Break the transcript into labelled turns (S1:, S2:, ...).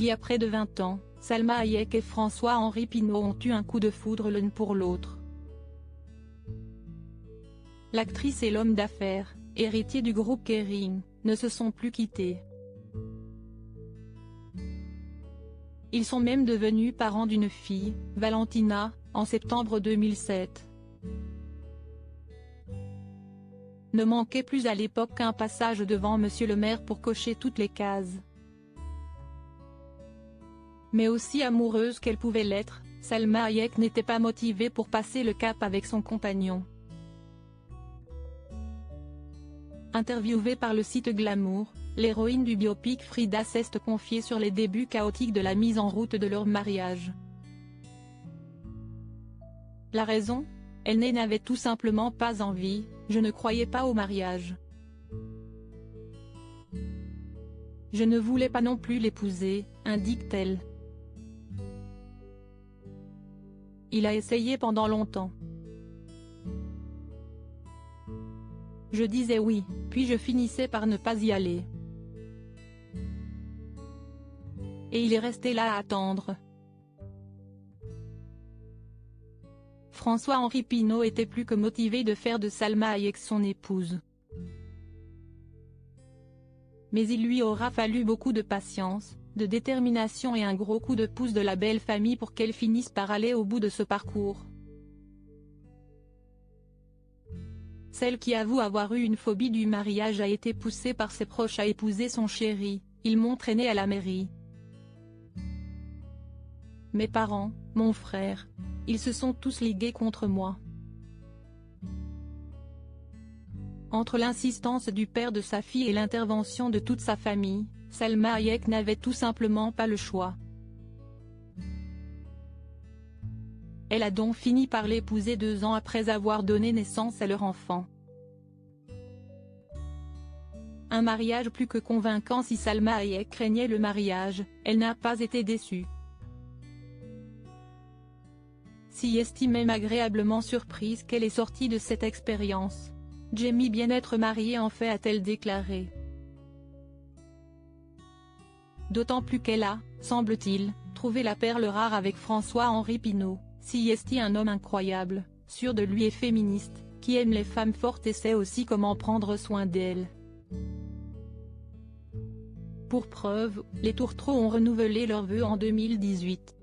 S1: Il y a près de 20 ans, Salma Hayek et François-Henri Pinault ont eu un coup de foudre l'un pour l'autre. L'actrice et l'homme d'affaires, héritier du groupe Kering, ne se sont plus quittés. Ils sont même devenus parents d'une fille, Valentina, en septembre 2007. Ne manquait plus à l'époque qu'un passage devant Monsieur le maire pour cocher toutes les cases. Mais aussi amoureuse qu'elle pouvait l'être, Salma Hayek n'était pas motivée pour passer le cap avec son compagnon. Interviewée par le site Glamour, l'héroïne du biopic Frida s'est confiée sur les débuts chaotiques de la mise en route de leur mariage. La raison ? Elle n'avait tout simplement pas envie, je ne croyais pas au mariage. Je ne voulais pas non plus l'épouser, indique-t-elle. Il a essayé pendant longtemps. Je disais oui, puis je finissais par ne pas y aller. Et il est resté là à attendre. François-Henri Pinault était plus que motivé de faire de Salma Hayek son épouse. Mais il lui aura fallu beaucoup de patience, de détermination et un gros coup de pouce de la belle famille pour qu'elle finisse par aller au bout de ce parcours. Celle qui avoue avoir eu une phobie du mariage a été poussée par ses proches à épouser son chéri, ils m'ont traîné à la mairie. Mes parents, mon frère, ils se sont tous ligués contre moi. Entre l'insistance du père de sa fille et l'intervention de toute sa famille, Salma Hayek n'avait tout simplement pas le choix. Elle a donc fini par l'épouser 2 ans après avoir donné naissance à leur enfant. Un mariage plus que convaincant. Si Salma Hayek craignait le mariage, elle n'a pas été déçue. Si estime même agréablement surprise qu'elle est sortie de cette expérience. J'aime bien être mariée en fait, a-t-elle déclaré. D'autant plus qu'elle a, semble-t-il, trouvé la perle rare avec François-Henri Pinault, si est un homme incroyable, sûr de lui et féministe, qui aime les femmes fortes et sait aussi comment prendre soin d'elles. Pour preuve, les Tourtereaux ont renouvelé leurs vœux en 2018.